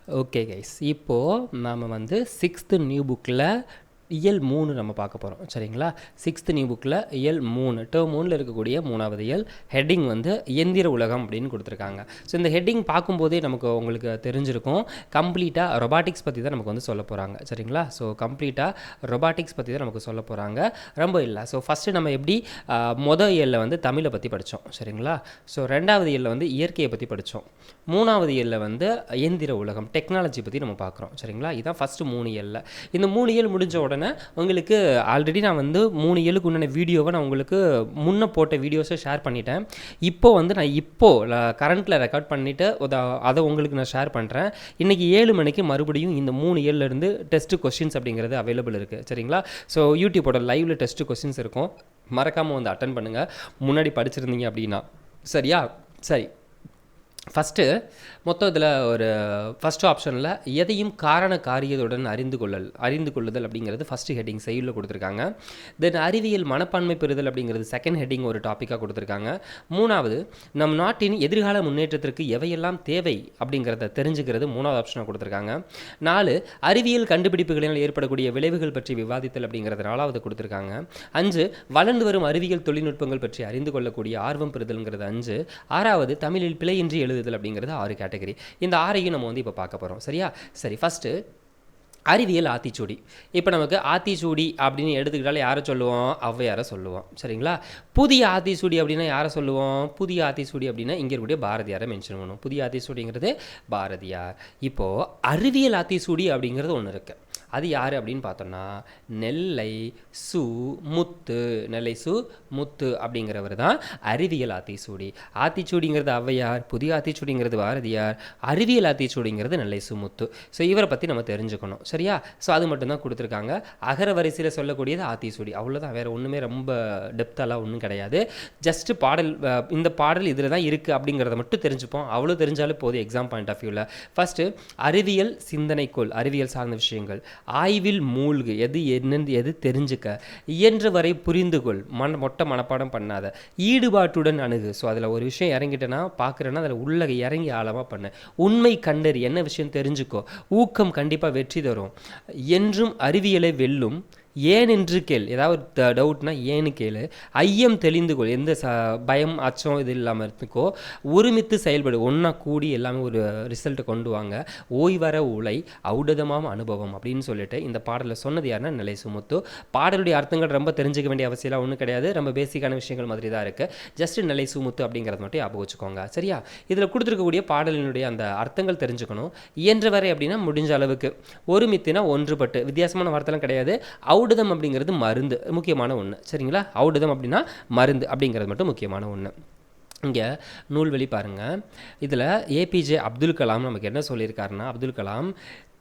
Okay guys, இப்போது நாம் வந்து 6th நியூ புக்கில் இயல் 3 நம்ம பார்க்க போகிறோம். சரிங்களா? 6th நியூ புக்கில் இயல் 3 டேர்ம் 3ல் இருக்கக்கூடிய 3வது இயல். ஹெட்டிங் வந்து இயந்திர உலகம் அப்படின்னு கொடுத்துருக்காங்க. ஸோ இந்த ஹெட்டிங் பார்க்கும்போதே நமக்கு உங்களுக்கு தெரிஞ்சிருக்கும், கம்ப்ளீட்டாக ரொபாட்டிக்ஸ் பற்றி தான் நமக்கு வந்து சொல்ல போகிறாங்க. சரிங்களா? ஸோ கம்ப்ளீட்டாக ரொபாட்டிக்ஸ் பற்றி தான் நமக்கு சொல்ல போகிறாங்க. ரொம்ப இல்லை. ஸோ ஃபஸ்ட்டு நம்ம எப்படி மொதல் இயலில் வந்து தமிழை பற்றி படித்தோம். சரிங்களா? ஸோ 2வது இயலில் வந்து இயற்கையை பற்றி படித்தோம். 3வது இயலில் வந்து இயந்திர உலகம் டெக்னாலஜி பற்றி நம்ம பார்க்குறோம். சரிங்களா? இதுதான் ஃபஸ்ட்டு 3 இயலில். இந்த 3 இயல் முடிஞ்ச உடனே உங்களுக்கு ஆல்ரெடி நான் வந்து 3 இயலுக்கு உண்டான வீடியோவை நான் உங்களுக்கு முன்ன போட்ட வீடியோஸை ஷேர் பண்ணிட்டேன். இப்போது கரண்ட்டில் ரெக்கார்ட் பண்ணிவிட்டு அதை உங்களுக்கு நான் ஷேர் பண்ணுறேன். இன்றைக்கி 7 மணிக்கு மறுபடியும் இந்த 3 இயர்லேருந்து டெஸ்ட் கொஸ்டின்ஸ் அப்படிங்கிறது அவைலபிள் இருக்குது. சரிங்களா? ஸோ யூடியூப்போட லைவில் டெஸ்ட் கொஸ்டின்ஸ் இருக்கும், மறக்காமல் வந்து அட்டன் பண்ணுங்கள் முன்னாடி படிச்சிருந்தீங்க அப்படின்னா. சரியா? சரி, ஃபஸ்ட்டு மொத்தம் இதில் ஒரு ஃபஸ்ட்டு ஆப்ஷனில் எதையும் காரண காரியத்துடன் அறிந்து கொள்ளுதல் அப்படிங்கிறது ஃபஸ்ட்டு ஹெட்டிங் சைடில் கொடுத்துருக்காங்க. தென் அறிவியல் மனப்பான்மை பெறுதல் அப்படிங்கிறது செகண்ட் ஹெட்டிங் ஒரு டாப்பிக்காக கொடுத்துருக்காங்க. 3வது நம் நாட்டின் எதிர்கால முன்னேற்றத்திற்கு எவையெல்லாம் தேவை அப்படிங்கிறத தெரிஞ்சுக்கிறது 3வது ஆப்ஷனாக கொடுத்துருக்காங்க. 4 அறிவியல் கண்டுபிடிப்புகளினால் ஏற்படக்கூடிய விளைவுகள் பற்றி விவாதித்தல் அப்படிங்கிறது 4வது கொடுத்துருக்காங்க. 5 வளர்ந்து வரும் அறிவியல் தொழில்நுட்பங்கள் பற்றி அறிந்து கொள்ளக்கூடிய ஆர்வம் பெறுதல்ங்கிறது 5. 6வது தமிழில் பிழையின்றி எழுதுதல் அப்படிங்கிறது 6 கேட்டகரி. இந்த 6ஐயும் நம்ம வந்து இப்போ பார்க்க போகிறோம். சரியா? சரி, ஃபஸ்ட்டு அறிவியல் ஆத்திச்சூடி. இப்போ நமக்கு ஆத்திச்சூடி அப்படின்னு எடுத்துக்கிட்டாலே யாரை சொல்லுவோம்? ஔவையாரை சொல்லுவோம். சரிங்களா? புதிய ஆத்திச்சூடி அப்படின்னா யாரை சொல்லுவோம்? புதிய ஆத்திச்சூடி அப்படின்னா இங்கே இருக்கக்கூடிய பாரதியாரை மென்ஷன் பண்ணுவோம். புதிய ஆத்திச்சூடிங்கிறது பாரதியார். இப்போது அறிவியல் ஆத்திச்சூடி அப்படிங்கிறது ஒன்று இருக்குது. அது யார் அப்படின்னு பார்த்தோம்னா நெல்லை சு முத்து அப்படிங்கிறவர் தான் அறிவியல் ஆத்திச்சூடி. ஆத்திச்சூடிங்கிறது ஔவையார், புதிய ஆத்திச்சூடிங்கிறது பாரதியார், அறிவியல் ஆத்திச்சூடிங்கிறது நெல்லை சு முத்து. ஸோ இவரை பற்றி நம்ம தெரிஞ்சுக்கணும். சரியா? ஸோ அது மட்டும்தான் கொடுத்துருக்காங்க. அகர வரிசையில் சொல்லக்கூடியது ஆத்திச்சூடி, அவ்வளோதான். வேறு ஒன்றுமே ரொம்ப டெப்த்தாலாம் ஒன்றும் கிடையாது. ஜஸ்ட்டு பாடல், இந்த பாடல் இதில் தான் இருக்குது அப்படிங்கிறத மட்டும் தெரிஞ்சுப்போம். அவ்வளோ தெரிஞ்சாலே போதும் எக்ஸாம் பாயிண்ட் ஆஃப் வியூவில். ஃபஸ்ட்டு அறிவியல் சிந்தனைக்கோள், அறிவியல் சார்ந்த விஷயங்கள். ஆய்வில் மூழ்கு, எது தெரிஞ்சுக்க. இயன்ற வரை புரிந்துகொள், மொட்டை மனப்பாடம் பண்ணாத. ஈடுபாட்டுடன் அணுகு. ஸோ அதில் ஒரு விஷயம் இறங்கிட்டேன்னா பார்க்குறேன்னா அதில் உள்ள இறங்கி ஆழமாக பண்ணு. உண்மை கண்டறி, என்ன விஷயம் தெரிஞ்சுக்கோ. ஊக்கம் கண்டிப்பாக வெற்றி தரும். என்றும் அறிவியலை வெல்லும். ஏன் என்று கேள், ஏதாவது டவுட்னா ஏன்னு கேளு. ஐயம் தெளிந்து கொள், எந்த பயம் அச்சம் இது இல்லாமல் இருந்துக்கோ. ஒருமித்து செயல்படு, ஒன்றா கூடி எல்லாமே ஒரு ரிசல்ட்டை கொண்டு வாங்க. ஓய்வர உலை ஔடதமாம் அனுபவம் அப்படின்னு சொல்லிட்டு இந்த பாடலில் சொன்னது யாருன்னா நெல்லை சு முத்து. பாடலுடைய அர்த்தங்கள் ரொம்ப தெரிஞ்சுக்க வேண்டிய அவசியம்லாம் ஒன்றும் கிடையாது, ரொம்ப பேசிக்கான விஷயங்கள் மாதிரி தான் இருக்குது. ஜஸ்ட் நெல்லை சு முத்து அப்படிங்கிறது மட்டும் ஞாபகம் வச்சுக்கோங்க. சரியா? இதில் கொடுத்துருக்கக்கூடிய பாடலினுடைய அந்த அர்த்தங்கள் தெரிஞ்சுக்கணும். இயன்றவரை அப்படின்னா முடிஞ்ச அளவுக்கு. ஒருமித்துனா ஒன்றுபட்டு, வித்தியாசமான வார்த்தைலாம் கிடையாது. ஔடதம் அப்படிங்கிறது மருந்து, முக்கியமான ஒன்று. சரிங்களா? ஔடதம் அப்படின்னா மருந்து அப்படிங்கிறது மட்டும் முக்கியமான ஒன்று. இங்கே நூல்வெளி பாருங்கள். இதில் ஏபிஜே அப்துல் கலாம் நமக்கு என்ன சொல்லியிருக்காருன்னா, அப்துல் கலாம்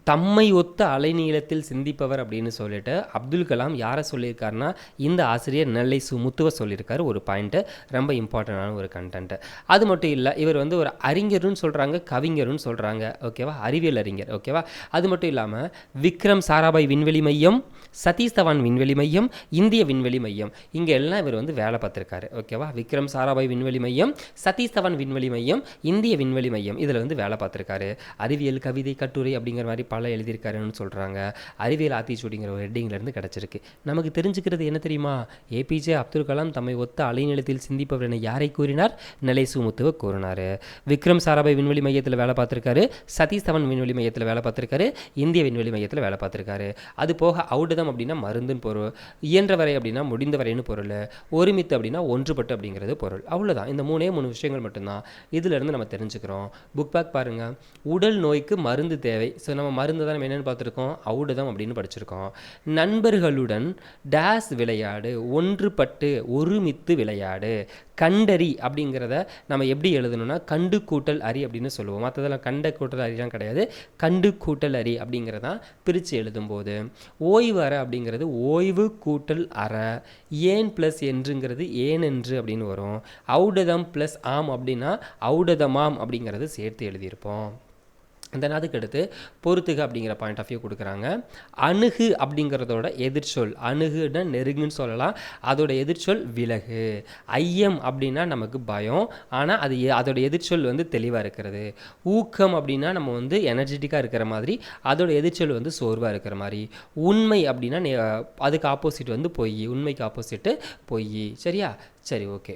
தம்மை ஒத்த அலைநீளத்தில் சிந்திப்பவர் அப்படின்னு சொல்லிட்டு அப்துல் கலாம் யாரை சொல்லியிருக்காருன்னா இந்த ஆசிரியர் நெல்லை சு முத்துவை சொல்லியிருக்காரு. ஒரு பாயிண்ட்டு, ரொம்ப இம்பார்ட்டண்டான ஒரு கண்டென்ட்டு. அது மட்டும் இல்லை, இவர் வந்து ஒரு அறிஞர்னு சொல்கிறாங்க, கவிஞர்னு சொல்கிறாங்க. ஓகேவா? அறிவியல் அறிஞர். ஓகேவா? அது மட்டும் இல்லாமல் விக்ரம் சாராபாய் விண்வெளி மையம், சதீஷ் தவான் விண்வெளி மையம், இந்திய விண்வெளி மையம், இங்கே எல்லாம் இவர் வந்து வேலை பார்த்துருக்காரு. ஓகேவா? விக்ரம் சாராபாய் விண்வெளி மையம், சதீஷ் தவான் விண்வெளி மையம், இந்திய விண்வெளி மையம், இதில் வந்து வேலை பார்த்துருக்காரு. அறிவியல் கவிதை கட்டுரை அப்படிங்கிற மாதிரி பல எழுதியிருக்காருன்னு சொல்கிறாங்க. அறிவியல் ஆத்திச்சூடிங்கிற ஒரு ஹெட்டிங்லேருந்து கிடச்சிருக்கு. நமக்கு தெரிஞ்சுக்கிறது என்ன தெரியுமா? ஏபிஜே அப்துல் கலாம் தம்மை ஒத்த அலைநிலத்தில் சிந்திப்பவர் என யாரை கூறினார்? நெல்லை சு முத்துவை கூறினார். விக்ரம் சாராபாய் விண்வெளி மையத்தில் வேலை பார்த்துருக்காரு, சதீஷ் தவன் விண்வெளி மையத்தில் வேலை பார்த்துருக்காரு, இந்திய விண்வெளி மையத்தில் வேலை பார்த்துருக்காரு. அது போக ஔடதம் அப்படின்னா மருந்துன்னு பொருள், இயன்றவரை அப்படின்னா முடிந்தவரைன்னு பொருள், ஒருமித்து அப்படின்னா ஒன்றுபட்டு அப்படிங்கிறது பொருள். அவ்வளோதான். இந்த 3 விஷயங்கள் மட்டும்தான் இதிலிருந்து நம்ம தெரிஞ்சுக்கிறோம். புக் பேக் பாருங்கள். உடல் நோய்க்கு மருந்து தேவை. ஸோ நம்ம மருந்து தான் நம்ம என்னென்னு பார்த்துருக்கோம்? ஔடதம் அப்படின்னு படிச்சிருக்கோம். நண்பர்களுடன் டேஸ் விளையாடு, ஒன்றுபட்டு ஒருமித்து விளையாடு. கண்டறி அப்படிங்கிறத நம்ம எப்படி எழுதணும்னா கண்டு கூட்டல் அரி அப்படின்னு சொல்லுவோம். மற்றதெல்லாம் கண்ட கூட்டல் அரிலாம் கிடையாது, கண்டு கூட்டல் அரி அப்படிங்கிறதான் பிரித்து எழுதும்போது. ஓய்வு அற அப்படிங்கிறது ஓய்வு கூட்டல் அற. ஏன் ப்ளஸ் என்றுங்கிறது ஏனென்று அப்படின்னு வரும். ஔடதம் ப்ளஸ் ஆம் அப்படின்னா ஔடதமாம் அப்படிங்கிறது சேர்த்து எழுதியிருப்போம். தென் அதுக்கடுத்து பொறுத்துக அப்படிங்கிற பாயிண்ட் ஆஃப் வியூ கொடுக்குறாங்க. அணுகு அப்படிங்கிறதோட எதிர்ச்சொல், அணுகுன்னா நெருங்குன்னு சொல்லலாம், அதோட எதிர்ச்சொல் விலகு. ஐயம் அப்படின்னா நமக்கு பயம், ஆனால் அதோட எதிர்ச்சொல் வந்து தெளிவாக இருக்கிறது. ஊக்கம் அப்படின்னா நம்ம வந்து எனர்ஜெட்டிக்காக இருக்கிற மாதிரி, அதோட எதிர்ச்சொல் வந்து சோர்வாக இருக்கிற மாதிரி. உண்மை அப்படின்னா அதுக்கு ஆப்போசிட் வந்து பொய், உண்மைக்கு ஆப்போசிட்டு பொய். சரியா? சரி, ஓகே.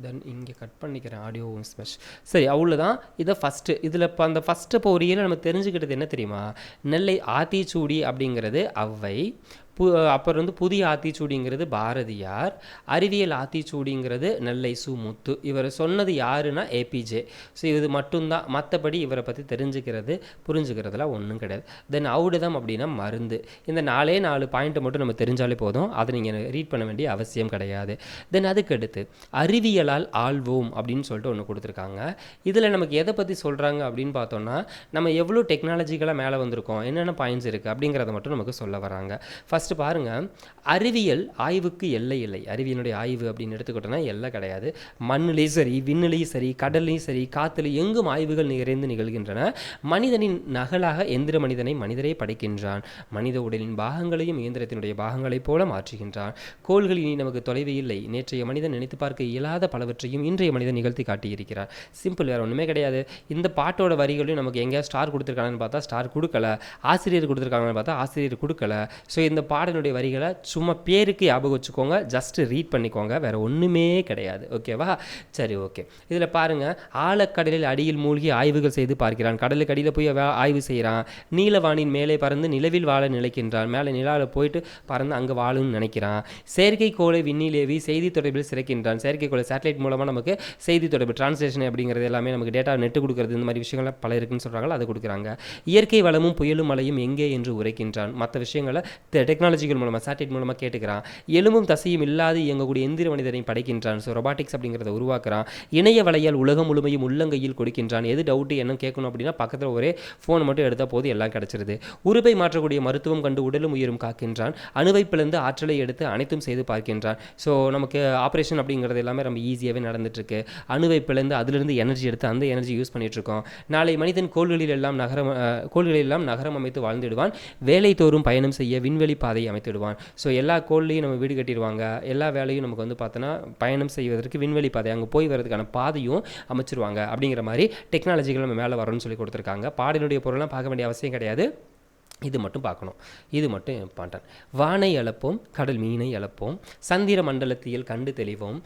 தென் இங்கே கட் பண்ணிக்கிறேன் ஆடியோ ஸ்மெஷ். சரி, அவ்வளோதான். இதை ஃபஸ்ட்டு இதில் இப்போ அந்த ஃபஸ்ட்டு பொறியில் நம்ம தெரிஞ்சுக்கிட்டது என்ன தெரியுமா? நெல்லை ஆத்திச்சூடி அப்படிங்கிறது ஔவை, அப்புறம் வந்து புதிய ஆத்திச்சூடிங்கிறது பாரதியார், அறிவியல் ஆத்திச்சூடிங்கிறது நெல்லை சு முத்து. இவர் சொன்னது யாருன்னா ஏபிஜே. ஸோ இது மட்டும்தான், மற்றபடி இவரை பற்றி தெரிஞ்சுக்கிறது புரிஞ்சுக்கிறதுலாம் ஒன்றும் கிடையாது. தென் ஔடதம் அப்படின்னா மருந்து. இந்த 4 பாயிண்ட்டை மட்டும் நம்ம தெரிஞ்சாலே போதும், அதை நீங்கள் ரீட் பண்ண வேண்டிய அவசியம் கிடையாது. தென் அதுக்கடுத்து அறிவியலால் ஆள்வோம் அப்படின்னு சொல்லிட்டு ஒன்று கொடுத்துருக்காங்க. இதில் நமக்கு எதை பற்றி சொல்கிறாங்க அப்படின்னு பார்த்தோம்னா, நம்ம எவ்வளோ டெக்னாலஜிக்கலாக மேலே வந்திருக்கோம், என்னென்ன பாயிண்ட்ஸ் இருக்குது அப்படிங்கிறத மட்டும் நமக்கு சொல்ல வராங்க. ஃபஸ்ட்டு பாருங்கள், அறிவியல் ஆய்வுக்கு எல்லை இல்லை. அறிவியலுடைய ஆய்வு அப்படின்னு எடுத்துக்கிட்டோன்னா எல்லை கிடையாது. மண்ணிலையும் சரி, விண்ணிலையும் சரி, கடல்லையும் சரி, காற்றுலையும் எங்கும் ஆய்வுகள் நிறைந்து நிகழ்கின்றன. மனிதனின் நகலாக எந்திர மனிதனை மனிதரே படைக்கின்றான். மனித உடலின் பாகங்களையும் இயந்திரத்தினுடைய பாகங்களைப் போல மாற்றுகின்றான். கோள்கள் இனி நமக்கு தொலைவு இல்லை. நேற்றைய மனிதன் நினைத்து பார்க்க இயலாத பலவற்றையும் இன்றைய மனிதன் நிகழ்த்தி காட்டியிருக்கிறார். சிம்பிள், வேறு ஒன்றுமே கிடையாது. இந்த பாட்டோட வரிகளையும் நமக்கு எங்கேயா ஸ்டார் கொடுத்துருக்காங்கன்னு பார்த்தா ஸ்டார் கொடுக்கல, ஆசிரியர் கொடுத்துருக்காங்கன்னு பார்த்தா ஆசிரியர் கொடுக்கல. ஸோ இந்த பாடலுடைய வரிகளை சும்மா பேருக்கு ஞாபகம் வச்சுக்கோங்க, ஜஸ்ட் ரீட் பண்ணிக்கோங்க, வேறு ஒன்றுமே கிடையாது. ஓகேவா? சரி, ஓகே. இதில் பாருங்கள், ஆழக்கடலில் அடியில் மூழ்கி ஆய்வுகள் செய்து பார்க்கிறான். கடலுக்கு அடியில் போய் ஆய்வு செய்கிறான். நீலவானின் மேலே பறந்து நிலவில் வாழ நினைக்கின்றான். மேலே நிலாவில் போயிட்டு பறந்து அங்கே வாழும்னு நினைக்கிறான். செயற்கைக்கோளை விண்ணிலேவி செய்தி தொடர்பில் சிறக்கின்றான். செயற்கைக்கோளை சேட்டலைட் மூலமாக நமக்கு செய்தி தொடர்பு, டிரான்ஸ்லேஷன் அப்படிங்கிறது எல்லாமே நமக்கு டேட்டா நெட்டு கொடுக்குறது, இந்த மாதிரி விஷயங்கள் பல இருக்குன்னு சொல்கிறாங்களோ அதை கொடுக்குறாங்க. இயற்கை வளமும் புயலும் மழையும் எங்கே என்று உரைக்கின்றான். மற்ற விஷயங்களை டெக்னாலஜிக்கல் மூலமாக சேட்டலைட் மூலமாக கேட்டுக்கிறான். எலும்பும் தசையும் இல்லாது இயங்கக்கூடிய எந்திர மனிதனை படைக்கின்றான். ஸோ ரொபாட்டிக்ஸ் அப்படிங்கிறத உருவாக்குறான். இணைய வலையால் உலகம் முழுமையும் உள்ளங்கையில் கொடுக்கின்றான். எது டவுட்டு என்ன கேட்கணும் அப்படின்னா பக்கத்தில் ஒரே ஃபோன் மட்டும் எடுத்தால் போது எல்லாம் கிடச்சிருது. உறுப்பை மாற்றக்கூடிய மருத்துவம் கண்டு உடலும் உயிரும் காக்கின்றான். அணுவை பிளந்து ஆற்றலை எடுத்து அனைத்தும் செய்து பார்க்கின்றான். ஸோ நமக்கு ஆப்ரேஷன் அப்படிங்கிறது எல்லாமே ரொம்ப ஈஸியாகவே நடந்துட்டுருக்கு. அணுவை பிளந்து அதிலிருந்து எனர்ஜி எடுத்து அந்த எனர்ஜி யூஸ் பண்ணிகிட்ருக்கோம். நாளை மனிதன் கோள்களில் எல்லாம் நகரம் அமைத்து வாழ்ந்துடுவான். வேலை தோறும் பயணம் செய்ய விண்வெளி பாதையை அமைத்துடுவான். ஸோ எல்லா கோள்லையும் நம்ம வீடு கட்டிடுவாங்க. எல்லா வேலையும் நமக்கு வந்து பார்த்தோன்னா பயணம் செய்வதற்கு விண்வெளி பாதை, அங்கே போய் வரதுக்கான பாதையும் அமைச்சிருவாங்க. அப்படிங்கிற மாதிரி டெக்னாலஜிகள் நம்ம மேலே வரணும்னு சொல்லி கொடுத்துருக்காங்க. பாடலுடைய பொருள்லாம் பார்க்க வேண்டிய அவசியம் கிடையாது, இது மட்டும் பார்க்கணும், இது மட்டும் இம்பார்ட்டன்ட். வானை அளப்போம், கடல் மீனை அளப்போம், சந்திர மண்டலத்தியல் கண்டு தெளிவோம்,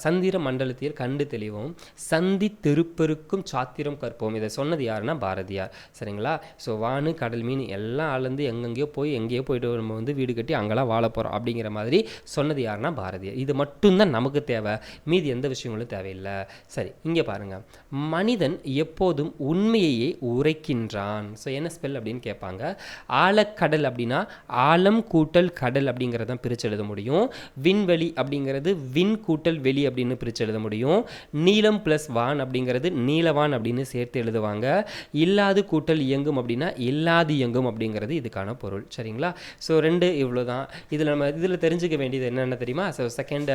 சந்திர மண்டலத்தில் கண்டு தெளிவோம், சந்தி திருப்பெருக்கும் சாத்திரம் கற்போம். இதை சொன்னது யாருன்னா பாரதியார். சரிங்களா? ஸோ வானு கடல் மீன் எல்லாம் அளந்து எங்கெங்கேயோ போயிட்டு நம்ம வந்து வீடு கட்டி அங்கெல்லாம் வாழ போகிறோம் அப்படிங்கிற மாதிரி சொன்னது யாருன்னா பாரதியார். இது மட்டும்தான் நமக்கு தேவை, மீதி எந்த விஷயங்களும் தேவையில்லை. சரி, இங்கே பாருங்கள், மனிதன் எப்போதும் உண்மையையே உரைக்கின்றான். ஸோ என்ன ஸ்பெல் அப்படின்னு கேட்பாங்க. ஆழக்கடல் அப்படின்னா ஆழம் கூட்டல் கடல் அப்படிங்கிறதான் பிரித்து எழுத முடியும். விண்வெளி அப்படிங்கிறது விண் கூட்டல் வெளி அப்படின்னு பிரித்து எழுத முடியும். நீலம் ப்ளஸ் வான் அப்படிங்கிறது நீலவான் அப்படின்னு சேர்த்து எழுதுவாங்க. இல்லாது கூட்டல் இயங்கும் அப்படின்னா இல்லாது இயங்கும் அப்படிங்கிறது இதுக்கான பொருள். சரிங்களா? ஸோ இவ்வளோ தான். இதில் தெரிஞ்சுக்க வேண்டியது என்னென்ன தெரியுமா? ஸோ செகண்ட்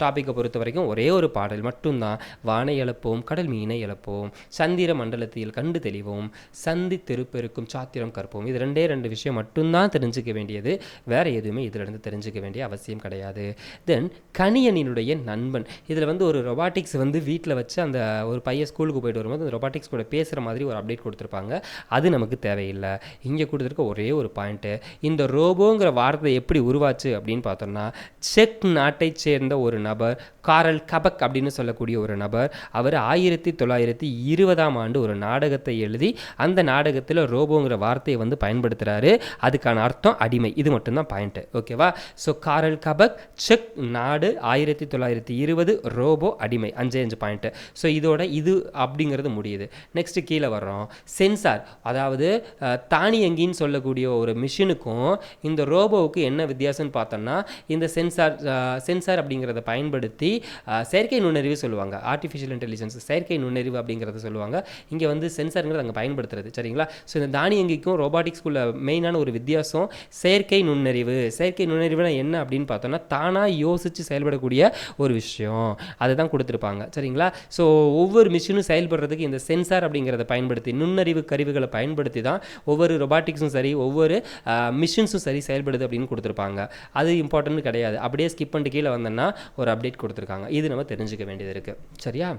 டாப்பிக்கை பொறுத்த வரைக்கும் ஒரே ஒரு பாடல் மட்டும்தான். வானை இழப்போம், கடல் மீனை இழப்போம், சந்திர மண்டலத்தில் கண்டு தெளிவோம், சந்தி திருப்பெருக்கும் சாத்திரம் கற்போம். இது ரெண்டு விஷயம் மட்டும்தான் தெரிஞ்சுக்க வேண்டியது, வேறு எதுவுமே இதிலிருந்து தெரிஞ்சுக்க வேண்டிய அவசியம் கிடையாது. தென் கணியனினுடைய நண்பன். இதில் வந்து ஒரு ரொபாட்டிக்ஸ் வந்து வீட்டில் வச்சு அந்த ஒரு பையன் ஸ்கூலுக்கு போயிட்டு வரும்போது அந்த ரொபாட்டிக்ஸ் கூட பேசுகிற மாதிரி ஒரு அப்டேட் கொடுத்துருப்பாங்க. அது நமக்கு தேவையில்லை. இங்கே கொடுத்துருக்க ஒரே ஒரு பாயிண்ட்டு, இந்த ரோபோங்கிற வார்த்தை எப்படி உருவாச்சு அப்படின்னு பார்த்தோம்னா, செக் நாட்டை சேர்ந்த ஒரு நபர், காரல் கபக் அப்படின்னு சொல்லக்கூடிய ஒரு நபர், அவர் 1920 ஒரு நாடகத்தை எழுதி அந்த நாடகத்தில் ரோபோங்கிற வார்த்தையை வந்து பயன்படுத்துகிறாரு. அதுக்கான அர்த்தம் அடிமை. இது மட்டும்தான் பாயிண்ட்டு. ஓகேவா? ஸோ காரல் கபக், செக் நாடு, 1920 ரோபோ அடிமை. 5 பாயிண்ட்டு. ஸோ இதோட இது அப்படிங்கிறது முடியுது. நெக்ஸ்ட் கீழே வர்றோம். சென்சார், அதாவது தானியங்கின்னு சொல்லக்கூடிய ஒரு மிஷினுக்கும் இந்த ரோபோவுக்கு என்ன வித்தியாசம்னு பார்த்தோம்னா, இந்த சென்சார் அப்படிங்கிறத பயன்படுத்தி செயற்கை நுண்ணறிவு சொல்லுவாங்க. ஆர்டிஃபிஷியல் இன்டெலிஜென்ஸ், செயற்கை நுண்ணறிவு அப்படிங்கிறத சொல்லுவாங்க. இங்கே வந்து சென்சாருங்கிறது அங்கே பயன்படுத்துறது. சரிங்களா? ஸோ இந்த தானியங்கிக்கும் ரோபாட்டிக்ஸ்குள்ள மெயினான ஒரு வித்தியாசம் செயற்கை நுண்ணறிவு. செயற்கை நுண்ணறிவுனா என்ன அப்படின்னு பார்த்தோம்னா, தானாக யோசித்து செயல்படக்கூடிய ஒரு விஷயம். விஷயம் அதுதான் கொடுத்துருப்பாங்க. சரிங்களா? ஸோ ஒவ்வொரு மிஷினும் செயல்படுறதுக்கு இந்த சென்சார் அப்படிங்கிறத பயன்படுத்தி, நுண்ணறிவு கருவிகளை பயன்படுத்தி தான் ஒவ்வொரு ரொபாட்டிக்ஸும் சரி, ஒவ்வொரு மிஷின்ஸும் சரி செயல்படுது அப்படின்னு கொடுத்துருப்பாங்க. அது இம்பார்ட்டன்ட் கிடையாது. அப்படியே ஸ்கிப் பண்ணிட்டு கீழே வந்தோன்னா ஒரு அப்டேட் கொடுத்துருக்காங்க. இது நம்ம தெரிஞ்சுக்க வேண்டியது இருக்குது. சரியா?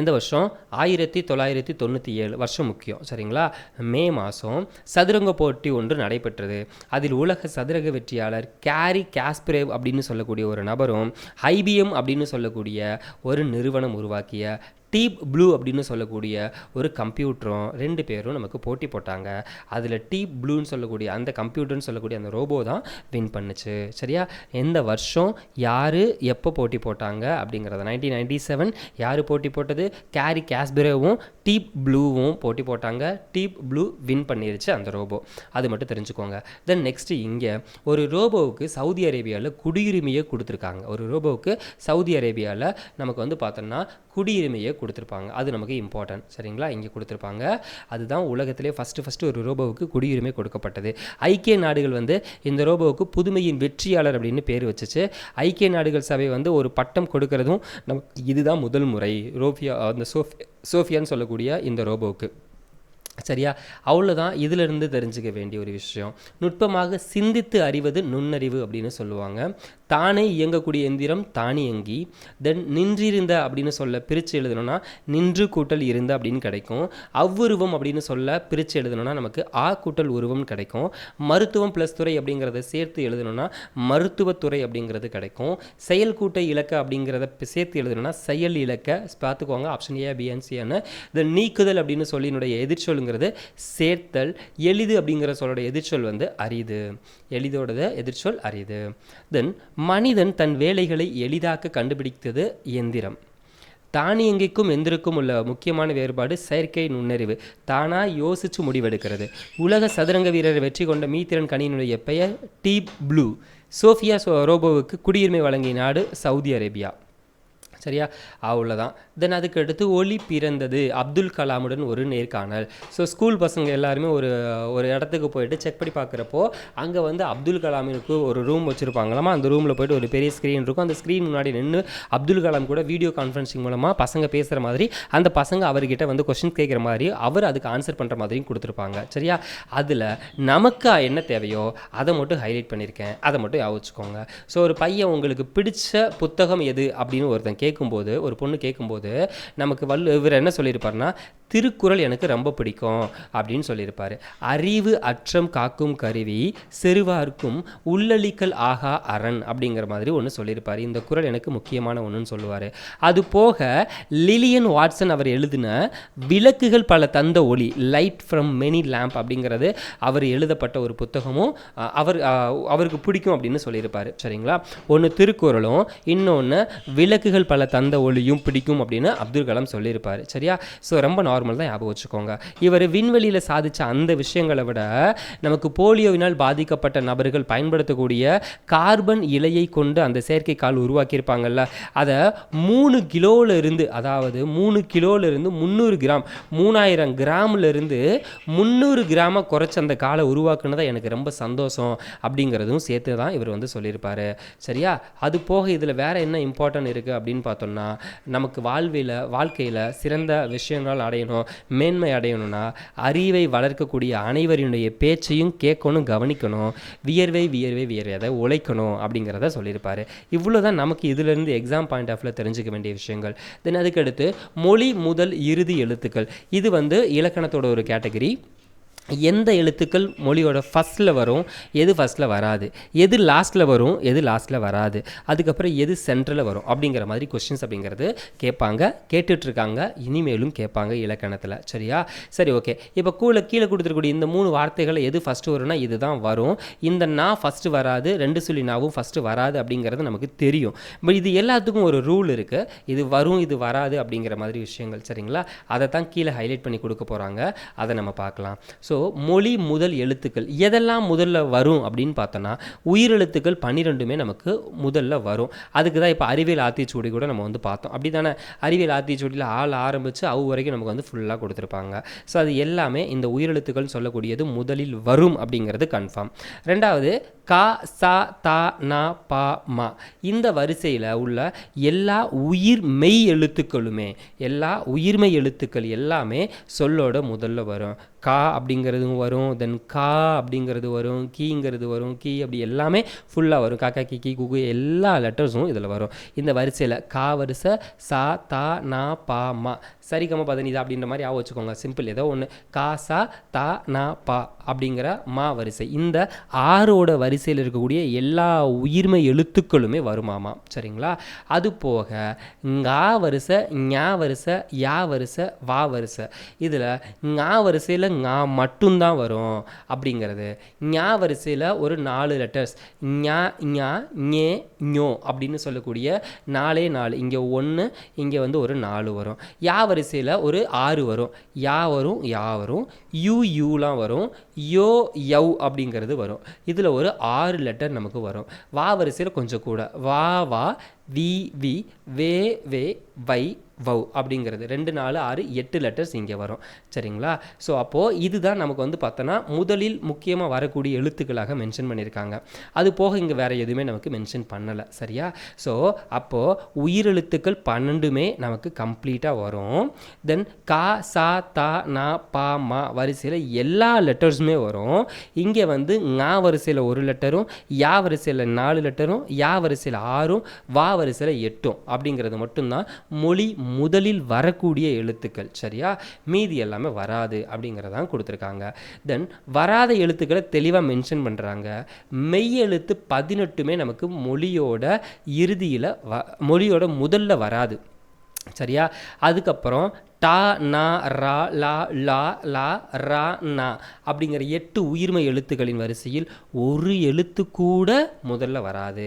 எந்த வருஷம்? 1997 வருஷம் முக்கியம். சரிங்களா? மே மாதம் சதுரங்க போட்டி ஒன்று நடைபெற்றது. அதில் உலக சதுரங்க வெற்றியாளர் கேரி காஸ்பரேவ் அப்படின்னு சொல்லக்கூடிய ஒரு நபரும், ஐபிஎம் அப்படின்னு சொல்லக்கூடிய ஒரு நிறுவனம் உருவாக்கிய டீப் ப்ளூ அப்படின்னு சொல்லக்கூடிய ஒரு கம்ப்யூட்டரும் 2 பேரும் நமக்கு போட்டி போட்டாங்க. அதில் டீப் ப்ளூன்னு சொல்லக்கூடிய அந்த கம்ப்யூட்டர்னு சொல்லக்கூடிய அந்த ரோபோ தான் வின் பண்ணுச்சு. சரியா? எந்த வருஷம், யார், எப்போ போட்டி போட்டாங்க அப்படிங்கிறத 1997 யார் போட்டி போட்டது? கேரி காஸ்பரேவும் டீப் ப்ளூவும் போட்டி போட்டாங்க. டீப் ப்ளூ வின் பண்ணிருச்சு அந்த ரோபோ. அது மட்டும் தெரிஞ்சுக்கோங்க. தென் நெக்ஸ்ட், இங்கே ஒரு ரோபோவுக்கு சவுதி அரேபியாவில் குடியுரிமையை கொடுத்துருக்காங்க. ஒரு ரோபோவுக்கு சவுதி அரேபியாவில் நமக்கு வந்து பார்த்தோம்னா குடியுரிமையை கொடுத்துருப்பாங்க. அது நமக்கு இம்பார்ட்டன்ட். சரிங்களா? இங்கே கொடுத்துருப்பாங்க. அதுதான் உலகத்திலே ஃபஸ்ட்டு ஒரு ரோபோவுக்கு குடியுரிமை கொடுக்கப்பட்டது. ஐக்கிய நாடுகள் வந்து இந்த ரோபோவுக்கு புதுமையின் வெற்றியாளர் அப்படின்னு பேர் வச்சுச்சு. ஐக்கிய நாடுகள் சபை வந்து ஒரு பட்டம் கொடுக்கறதும் நமக்கு இதுதான் முதல் முறை. அந்த சோஃபியான்னு சொல்லக்கூடிய இந்த ரோபோவுக்கு. சரியா? அவ்வளோதான். இதிலிருந்து தெரிஞ்சுக்க வேண்டிய ஒரு விஷயம். நுட்பமாக சிந்தித்து அறிவது நுண்ணறிவு அப்படின்னு சொல்லுவாங்க. தானே இயங்கக்கூடிய எந்திரம் தானியங்கி. தென் நின்றிருந்த அப்படின்னு சொல்ல பிரித்து எழுதணும்னா நின்று கூட்டல் இருந்த அப்படின்னு கிடைக்கும். அவ்வுருவம் அப்படின்னு சொல்ல பிரித்து எழுதணும்னா நமக்கு ஆ கூட்டல் உருவம் கிடைக்கும். மருத்துவம் ப்ளஸ் துறை அப்படிங்கிறத சேர்த்து எழுதணும்னா மருத்துவத்துறை அப்படிங்கிறது கிடைக்கும். செயல் கூட்டை இலக்க அப்படிங்கிறத சேர்த்து எழுதணும்னா செயல் இலக்க. பார்த்துக்கோங்க, option A, B and C. Then நீக்குதல் அப்படின்னு சொல்லினுடைய எதிர்ச்சொல்லுங்கிறது சேர்த்தல். எளிது அப்படிங்கிற சொல்லோட எதிர்ச்சொல் வந்து அரிது. எளிதோட எதிர்ச்சொல் அரிது. தென் மனிதன் தன் வேலைகளை எளிதாக்க கண்டுபிடித்தது எந்திரம். தானியங்கிக்கும் எந்திரக்கும் உள்ள முக்கியமான வேறுபாடு செயற்கை நுண்ணறிவு. தானாக யோசித்து முடிவெடுக்கிறது. உலக சதுரங்க வீரர் வெற்றி கொண்ட மீத்திரன் கணியினுடைய பெயர் டீப் ப்ளூ. சோஃபியா ரோபோவுக்கு குடியுரிமை வழங்கிய நாடு சவுதி அரேபியா. சரியா? அவ்வளோதான். தென் அதுக்கு அடுத்து ஒளி பிறந்தது. அப்துல் கலாமுடன் ஒரு நேர்காணல். ஸோ ஸ்கூல் பசங்க எல்லாருமே ஒரு இடத்துக்கு போயிட்டு செக் பண்ணி பார்க்குறப்போ அங்கே வந்து அப்துல் கலாமுக்கு ஒரு ரூம் வச்சுருப்பாங்களாமா. அந்த ரூமில் போய்ட்டு ஒரு பெரிய ஸ்க்ரீன் இருக்கும். அந்த ஸ்க்ரீன் முன்னாடி நின்று அப்துல் கலாம் கூட வீடியோ கான்ஃபரன்சிங் மூலமாக பசங்க பேசுகிற மாதிரி, அந்த பசங்க அவர்கிட்ட வந்து கொஸ்டின் கேட்குற மாதிரி, அவர் அதுக்கு ஆன்சர் பண்ணுற மாதிரியும் கொடுத்துருப்பாங்க. சரியா? அதில் நமக்கு என்ன தேவையோ அதை மட்டும் ஹைலைட் பண்ணியிருக்கேன். அதை மட்டும் யோசிச்சுக்கோங்க. ஸோ ஒரு பையன் உங்களுக்கு பிடிச்ச புத்தகம் எது அப்படின்னு ஒருத்தன் கேட்கும்போது, ஒரு பொண்ணு கேட்கும்போது நமக்கு இவர் என்ன சொல்லியிருப்பாருன்னா, திருக்குறள் எனக்கு ரொம்ப பிடிக்கும் அப்படின்னு சொல்லியிருப்பார். அறிவு அற்றம் காக்கும் கருவி செருவார்க்கும் உள்ளளிக்கல் ஆகா அரண் அப்படிங்கிற மாதிரி ஒன்று சொல்லியிருப்பார். இந்த குறள் எனக்கு முக்கியமான ஒன்றுன்னு சொல்லுவார். அது போக லிலியன் வாட்சன் அவர் எழுதின விளக்குகள் பல தந்த ஒளி, லைட் ஃப்ரம் மெனி லேம்ப் அப்படிங்கிறது அவர் எழுதப்பட்ட ஒரு புத்தகமும் அவருக்கு பிடிக்கும் அப்படின்னு சொல்லியிருப்பார். சரிங்களா? ஒன்று திருக்குறளும், இன்னொன்று விளக்குகள் பல தந்த ஒளியும் பிடிக்கும் அப்படின்னு அப்துல் கலாம் சொல்லியிருப்பார். சரியா? ஸோ ரொம்ப நார்மல் தான், ஞாபகம் வச்சுக்கோங்க. இவர் விண்வெளியில் சாதித்த அந்த விஷயங்களை விட நமக்கு போலியோவினால் பாதிக்கப்பட்ட நபர்கள் பயன்படுத்தக்கூடிய கார்பன் இலையை கொண்டு அந்த செயற்கைக்கால் உருவாக்கியிருப்பாங்கல்ல, அதை 3 கிலோவிலிருந்து, அதாவது 3 கிலோவிலிருந்து 300 கிராம், 3000 கிராமிலிருந்து 300 கிராம குறைச்சி அந்த காலை உருவாக்குனதை எனக்கு ரொம்ப சந்தோஷம் அப்படிங்கிறதும் சேர்த்து தான் இவர் வந்து சொல்லியிருப்பார். சரியா? அது போக இதில் வேற என்ன இம்பார்ட்டன்ட் இருக்குது அப்படின்னு பார்த்தோம்னா, நமக்கு வாழ்க்கையில் சிறந்த விஷயங்கள் அடையணும், மேன்மை அடையணும்னா அறிவை வளர்க்கக்கூடிய அனைவரினுடைய பேச்சையும் கேட்கணும், கவனிக்கணும், வியர்வை அதை உழைக்கணும் அப்படிங்கிறத சொல்லியிருப்பார். இவ்வளோ தான் நமக்கு இதிலிருந்து எக்ஸாம் பாயிண்ட் ஆஃப்ல தெரிஞ்சுக்க வேண்டிய விஷயங்கள். தென் அதுக்கடுத்து மொழி முதல் இறுதி எழுத்துக்கள். இது வந்து இலக்கணத்தோட ஒரு கேட்டகரி. எந்த எழுத்துக்கள் மொழியோட ஃபஸ்ட்டில் வரும், எது ஃபஸ்ட்டில் வராது, எது லாஸ்ட்டில் வரும், எது லாஸ்ட்டில் வராது, அதுக்கப்புறம் எது சென்ட்ரலில் வரும் அப்படிங்கிற மாதிரி கொஸ்டின்ஸ் அப்படிங்கிறது கேட்பாங்க, கேட்டுட்ருக்காங்க, இனிமேலும் கேட்பாங்க இலக்கணத்தில். சரியா? சரி, ஓகே. இப்போ கீழே கொடுத்துருக்கூடிய இந்த 3 வார்த்தைகளை எது ஃபஸ்ட்டு வரும்னா இதுதான் வரும். இந்த நான் ஃபஸ்ட்டு வராது, 2 சொல்லி நாவும் ஃபஸ்ட்டு வராது அப்படிங்கிறது நமக்கு தெரியும். பட் இது எல்லாத்துக்கும் ஒரு ரூல் இருக்குது. இது வரும், இது வராது அப்படிங்கிற மாதிரி விஷயங்கள். சரிங்களா? அதை தான் கீழே ஹைலைட் பண்ணி கொடுக்க போகிறாங்க. அதை நம்ம பார்க்கலாம். ஸோ மொழி முதல் எழுத்துக்கள் எதெல்லாம் முதல்ல வரும் அப்படின்னு பார்த்தோன்னா உயிரெழுத்துக்கள் 12மே நமக்கு முதல்ல வரும். அதுக்கு தான் இப்போ அறிவியல் ஆத்திச்சூடி கூட நம்ம வந்து பார்த்தோம். அப்படி தானே அறிவியல் ஆத்திச்சூடியில் ஆள் ஆரம்பித்து அவு வரைக்கும் நமக்கு வந்து ஃபுல்லாக கொடுத்துருப்பாங்க. ஸோ அது எல்லாமே இந்த உயிரெழுத்துக்கள் சொல்லக்கூடியது முதலில் வரும் அப்படிங்கிறது கன்ஃபார்ம். ரெண்டாவது கா சா தா நா பா மா இந்த வரிசையில் உள்ள எல்லா உயிர் மெய் எழுத்துக்களுமே எல்லா உயிர்மெய் எழுத்துக்கள் எல்லாமே சொல்லோட முதல்ல வரும். கா அப்படிங்கிறதும் வரும், தென் கா அப்படிங்கிறது வரும், கீங்கிறது வரும், கீ அப்படி எல்லாமே ஃபுல்லாக வரும். காக்கா கி கி குகு எல்லா லெட்டர்ஸும் இதில் வரும். இந்த வரிசையில் கா வரிசை சா தா நா பா மா சரிகம பதனிதா அப்படின்ற மாதிரி ஆக வச்சுக்கோங்க. சிம்பிள் ஏதோ ஒன்று கா சா தா நா பா அப்படிங்கிற மா வரிசை. இந்த 6ஓட வரிசையில் இருக்கக்கூடிய எல்லா உயிர்மை எழுத்துக்களுமே வருமாமா. சரிங்களா? அது போக ngா வரிசை, ஞா வரிசை, யா வரிசை, வா வரிசை. இதில் ngா வரிசையில் ngா மட்டும்தான் வரும் அப்படிங்கிறது. ஞா வரிசையில் ஒரு 4 லெட்டர்ஸ் ஞா ஞா ஞே ஞோ அப்படின்னு சொல்லக்கூடிய 4 இங்கே 1 இங்கே வந்து ஒரு 4 வரும். யா வரிசையில் ஒரு 6 வரும். யா வரும், யா வரும், யூ யூலாம் வரும், யோ யவ் அப்படிங்கிறது வரும். இதில் ஒரு 6 லெட்டர் நமக்கு வரும். வா வரிசையில் கொஞ்சம் கூட வா வா வி வி வே வே வை வவ் அப்படிங்கிறது 2 4 6 8 லெட்டர்ஸ் இங்கே வரும். சரிங்களா? ஸோ அப்போது இதுதான் நமக்கு வந்து பார்த்தோன்னா முதலில் முக்கியமாக வரக்கூடிய எழுத்துக்களாக மென்ஷன் பண்ணியிருக்காங்க. அது போக இங்கே வேறு எதுவுமே நமக்கு மென்ஷன் பண்ணலை. சரியா? ஸோ அப்போது உயிரெழுத்துக்கள் 12மே நமக்கு கம்ப்ளீட்டாக வரும். தென் கா சா தா நா பா மா வரிசையில் எல்லா லெட்டர்ஸுமே வரும். இங்கே வந்து ngா வரிசையில் 1 லெட்டரும், யா வரிசையில் 4 லெட்டரும், யா வரிசையில் 6ம், வா வரிசையில் 8ம் அப்படிங்கிறது மட்டும்தான் மொழி முதலில் வரக்கூடிய எழுத்துக்கள். சரியா? மீதி எல்லாமே வராது அப்படிங்கிறதான் கொடுத்துருக்காங்க. தென் வராத எழுத்துக்களை தெளிவாக மென்ஷன் பண்ணுறாங்க. மெய் எழுத்து 18மே நமக்கு மொழியோட இறுதியில் மொழியோட முதல்ல வராது. சரியா? அதுக்கப்புறம் டா நா ரா லா லா லா ரா நா அப்படிங்கிற 8 உயிர்மை எழுத்துக்களின் வரிசையில் ஒரு எழுத்து கூட முதல்ல வராது.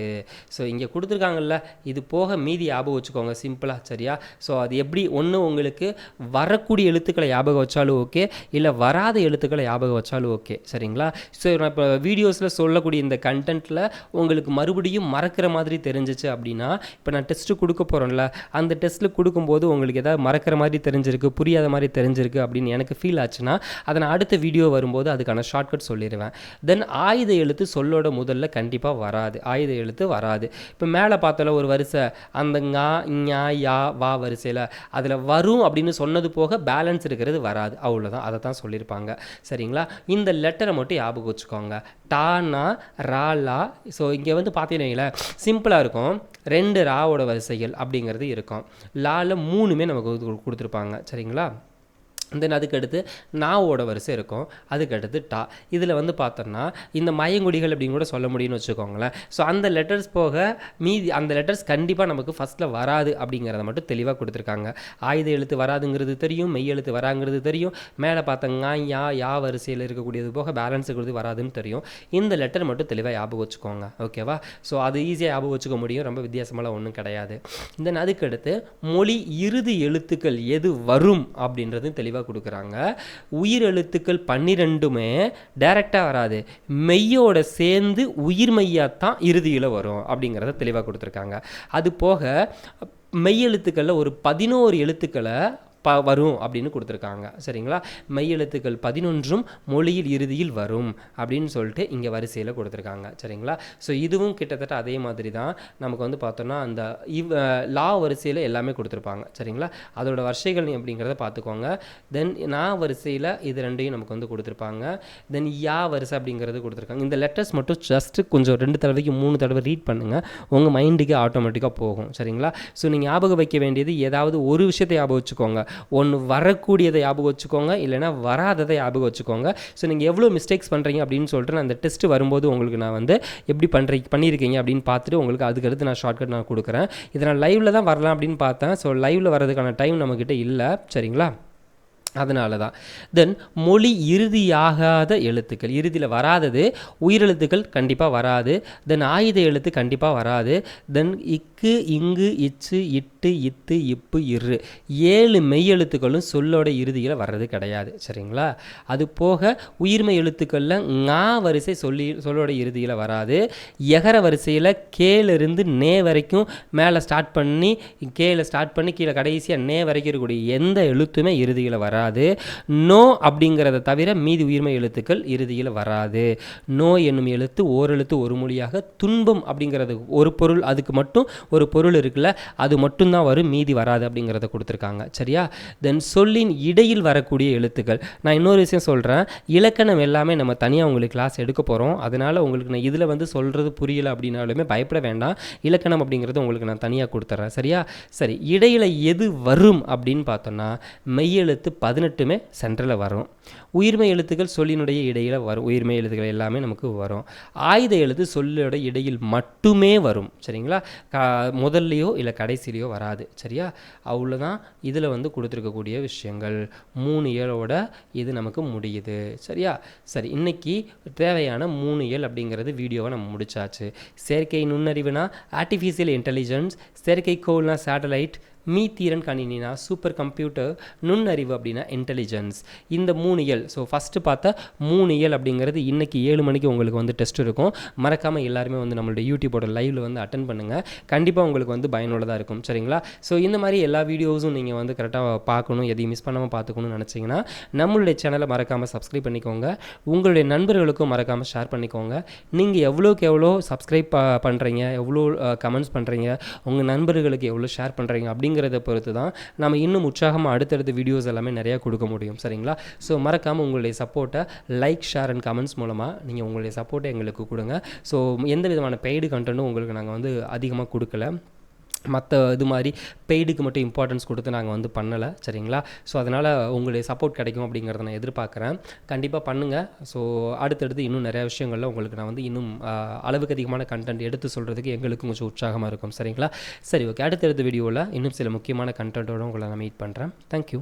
ஸோ இங்கே கொடுத்துருக்காங்கல்ல, இது போக மீதி ஞாபகம் வச்சுக்கோங்க சிம்பிளாக. சரியா? ஸோ அது எப்படி ஒன்று உங்களுக்கு வரக்கூடிய எழுத்துக்களை ஞாபகம் வச்சாலும் ஓகே, இல்லை வராத எழுத்துக்களை ஞாபகம் வச்சாலும் ஓகே. சரிங்களா? ஸோ நான் இப்போ வீடியோஸில் சொல்லக்கூடிய இந்த கண்டென்ட்டில் உங்களுக்கு மறுபடியும் மறக்கிற மாதிரி தெரிஞ்சிச்சு அப்படின்னா, இப்போ நான் டெஸ்ட்டு கொடுக்க போகிறோம்ல, அந்த டெஸ்ட்டில் கொடுக்கும்போது உங்களுக்கு எதாவது மறக்கிற மாதிரி தெரிஞ்சிருக்கு, புரியாத மாதிரி தெரிஞ்சிருக்கு அப்படின்னு எனக்கு ஃபீல் ஆச்சுன்னா அதை நான் அடுத்த வீடியோ வரும்போது அதுக்கான ஷார்ட்கட் சொல்லிடுவேன். தென் ஆயுத எழுத்து சொல்லோட முதல்ல கண்டிப்பாக வராது. ஆயுத எழுத்து வராது. இப்போ மேலே பார்த்தால ஒரு வரிசை அந்த ngா ஞா யா வா வரிசையில் அதில் வரும் அப்படின்னு சொன்னது போக பேலன்ஸ் இருக்கிறது வராது. அவ்வளோதான், அதை தான் சொல்லியிருப்பாங்க. சரிங்களா? இந்த லெட்டரை மட்டும் ஞாபகம் வச்சுக்கோங்க. டானா ரா லா. ஸோ இங்கே வந்து பார்த்தீங்கன்னா சிம்பிளாக இருக்கும். 2 ராவோட வரிசைகள் அப்படிங்கிறது இருக்கும். லால 3மே நமக்கு கொடுத்துருப்பாங்க. சரிங்களா? தென் அதுக்கடுத்து நாவோட வரிசை இருக்கும். அதுக்கடுத்து டா. இதில் வந்து பார்த்தோம்னா இந்த மயங்குடிகள் அப்படின்னு கூட சொல்ல முடியும்னு வச்சுக்கோங்களேன். ஸோ அந்த லெட்டர்ஸ் போக மீதி அந்த லெட்டர்ஸ் கண்டிப்பாக நமக்கு ஃபஸ்ட்டில் வராது அப்படிங்கிறத மட்டும் தெளிவாக கொடுத்துருக்காங்க. ஆயுத எழுத்து வராதுங்கிறது தெரியும், மெய் எழுத்து வராங்கிறது தெரியும். மேலே பார்த்தோங்க யா யா வரிசையில் இருக்கக்கூடியது போக பேலன்ஸ் இருக்கிறது வராதுன்னு தெரியும். இந்த லெட்டர் மட்டும் தெளிவாக ஞாபகம் வச்சுக்கோங்க. ஓகேவா? ஸோ அது ஈஸியாக ஞாபகம் வச்சுக்க முடியும். ரொம்ப வித்தியாசமெல்லாம் ஒன்றும் கிடையாது. தென் அதுக்கடுத்து மொழி இறுதி எழுத்துக்கள் எது வரும் அப்படின்றது தெளிவாக கொடுக்குறாங்க. உயிர் எழுத்துக்கள் 12மே டைரக்டாக வராது, மெய்யோட சேர்ந்து உயிர் மெய்யாத்தான் இறுதியில் வரும் அப்படிங்கிறத தெளிவாக கொடுத்துருக்காங்க. அது போக மெய் எழுத்துக்களில் ஒரு 11 எழுத்துக்களை வரும் அப்படின்னு கொடுத்துருக்காங்க. சரிங்களா? மெய் எழுத்துக்கள் 11ம் மொழியில் இறுதியில் வரும் அப்படின்னு சொல்லிட்டு இங்கே வரிசையில் கொடுத்துருக்காங்க. சரிங்களா? ஸோ இதுவும் கிட்டத்தட்ட அதே மாதிரி தான் நமக்கு வந்து பார்த்தோன்னா அந்த லா வரிசையில் எல்லாமே கொடுத்துருப்பாங்க. சரிங்களா? அதோட வரிசைகள் அப்படிங்கிறத பார்த்துக்கோங்க. தென் நா வரிசையில் இது 2யும் நமக்கு வந்து கொடுத்துருப்பாங்க. தென் யா வரிசை அப்படிங்கிறது கொடுத்துருக்காங்க. இந்த லெட்டர்ஸ் மட்டும் ஜஸ்ட்டு கொஞ்சம் 2 தடவைக்கு 3 தடவை ரீட் பண்ணுங்கள், உங்கள் மைண்டுக்கு ஆட்டோமேட்டிக்காக போகும். சரிங்களா? ஸோ நீங்கள் ஞாபகம் வைக்க வேண்டியது ஏதாவது ஒரு விஷயத்தை ஞாபகம் வச்சுக்கோங்க. ஒன்று வரக்கூடியதை ஞாபகம் வச்சுக்கோங்க, இல்லைனா வராததை ஞாபகம் வச்சுக்கோங்க. ஸோ நீங்கள் எவ்வளோ மிஸ்டேக்ஸ் பண்ணுறீங்க அப்படின்னு சொல்லிட்டு நான் அந்த டெஸ்ட்டு வரும்போது உங்களுக்கு நான் வந்து எப்படி பண்ணியிருக்கீங்க அப்படின்னு பார்த்துட்டு உங்களுக்கு அதுக்கடுத்து நான் ஷார்ட்கட் நான் கொடுக்குறேன். இதை நான் லைவில் தான் வரலாம் அப்படின்னு பார்த்தேன். ஸோ லைவில் வரதுக்கான டைம் நம்மக்கிட்ட இல்லை. சரிங்களா? அதனால தான். தென் மொழி இறுதியாகாத எழுத்துக்கள். இறுதியில் வராதது உயிரெழுத்துக்கள் கண்டிப்பாக வராது. தென் ஆயுத எழுத்து கண்டிப்பாக வராது. தென் இக்கு, இங்கு, இச்சு, இட்டு, இத்து, இப்பு, இரு 7 மெய் எழுத்துக்களும் சொல்லோட இறுதியில் வர்றது கிடையாது. சரிங்களா? அது போக உயிர்மெய் எழுத்துக்களில் ஙா வரிசை சொல்லோட இறுதியில் வராது. எகர வரிசையில் கேலிருந்து நே வரைக்கும் மேலே ஸ்டார்ட் பண்ணி கீழே கடைசியாக நே வரைக்கும் இருக்கக்கூடிய எந்த எழுத்துமே இறுதியில் வராது. நோ அப்படிங்கிறத தவிர மீதி உயிர்மெய் எழுத்துக்கள் இறுதியில் வராது. நோ என்னும் எழுத்து ஓரெழுத்து ஒரு மொழியாக. துன்பம் அப்படிங்கிறது ஒரு பொருள், அதுக்கு மட்டும் ஒரு பொருள் இருக்குல்ல, அது மட்டும்தான் வரும், மீதி வராது அப்படிங்கிறத கொடுத்துருக்காங்க. சரியா? தென் சொல்லின் இடையில் வரக்கூடிய எழுத்துக்கள். நான் இன்னொரு விஷயம் சொல்கிறேன், இலக்கணம் எல்லாமே நம்ம தனியாக உங்களுக்கு கிளாஸ் எடுக்க போகிறோம். அதனால் உங்களுக்கு நான் இதில் சொல்கிறது புரியலை அப்படின்னாலுமே பயப்பட வேண்டாம். இலக்கணம் அப்படிங்கிறது உங்களுக்கு நான் தனியாக கொடுத்துட்றேன். சரியா? சரி, இடையில் எது வரும் அப்படின்னு பார்த்தோன்னா மெய்யெழுத்து 18மே சென்டரில் வரும். உயிர்மெய் எழுத்துக்கள் சொல்லினுடைய இடையில் வரும். உயிர்மெய் எழுத்துக்கள் எல்லாமே நமக்கு வரும். ஆயுத எழுத்து சொல்லோட இடையில் மட்டுமே வரும். சரிங்களா? முதல்லையோ இல்லை கடைசிலையோ வராது. சரியா? அவ்வளோதான் இதில் கொடுத்துருக்கக்கூடிய விஷயங்கள். 3 இயலோட இது நமக்கு முடியுது. சரியா? சரி, இன்னைக்கு தேவையான 3 இயல் அப்படிங்கிறது வீடியோவை நம்ம முடிச்சாச்சு. செயற்கை நுண்ணறிவுனா ஆர்டிஃபிஷியல் இன்டெலிஜென்ஸ், செயற்கைக்கோள்னா சேட்டலைட், மீத்திறன் கணினினா சூப்பர் கம்ப்யூட்டர், நுண்ணறிவு அப்படின்னா இன்டெலிஜென்ஸ். இந்த 3 இயல். ஸோ ஃபஸ்ட்டு பார்த்த 3 இயல் அப்படிங்கிறது இன்றைக்கி 7 மணிக்கு உங்களுக்கு டெஸ்ட் இருக்கும். மறக்காமல் எல்லாருமே நம்மளுடைய யூடியூபோட லைவில் அட்டன் பண்ணுங்கள். கண்டிப்பாக உங்களுக்கு பயனுள்ளதாக இருக்கும். சரிங்களா? ஸோ இந்த மாதிரி எல்லா வீடியோஸும் நீங்கள் கரெக்டாக பார்க்கணும், எதையும் மிஸ் பண்ணாமல் பார்த்துக்கணும்னு நினச்சிங்கன்னா நம்மளுடைய சேனலை மறக்காமல் சப்ஸ்கிரைப் பண்ணிக்கோங்க. உங்களுடைய நண்பர்களுக்கும் மறக்காமல் ஷேர் பண்ணிக்கோங்க. நீங்கள் எவ்வளோக்கு எவ்வளோ சப்ஸ்கிரைப் பண்ணுறீங்க, எவ்வளோ கமெண்ட்ஸ் பண்ணுறீங்க, உங்கள் நண்பர்களுக்கு எவ்வளோ ஷேர் பண்ணுறீங்க அப்படிங்கிறத பொறுத்து தான் நம்ம இன்னும் உற்சாகமாக அடுத்தடுத்த வீடியோஸ் எல்லாமே நிறையா கொடுக்க முடியும். சரிங்களா? ஸோ மறக்காமல் உங்களுடைய சப்போர்ட்டை லைக், ஷேர் அண்ட் கமெண்ட்ஸ் மூலமாக நீங்கள் உங்களுடைய சப்போர்ட்டை எங்களுக்கு கொடுங்க. ஸோ எந்த விதமான பெய்டு கண்டென்ட்டும் உங்களுக்கு நாங்கள் அதிகமாக கொடுக்கல. மற்ற இது மாதிரி பெய்டுக்கு மட்டும் இம்பார்ட்டன்ஸ் கொடுத்து நாங்கள் பண்ணலை. சரிங்களா? ஸோ அதனால் உங்களுடைய சப்போர்ட் கிடைக்கும் அப்படிங்கிறத நான் எதிர்பார்க்குறேன். கண்டிப்பாக பண்ணுங்கள். ஸோ அடுத்தடுத்து இன்னும் நிறையா விஷயங்களில் உங்களுக்கு நான் இன்னும் அளவுக்கு அதிகமான கண்டென்ட் எடுத்து சொல்கிறதுக்கு எங்களுக்கு கொஞ்சம் உற்சாகமாக இருக்கும். சரிங்களா? சரி, ஓகே. அடுத்தடுத்த வீடியோவில் இன்னும் சில முக்கியமான கண்டென்ட்டோடு உங்களை நான் மீட் பண்ணுறேன். தேங்க்யூ.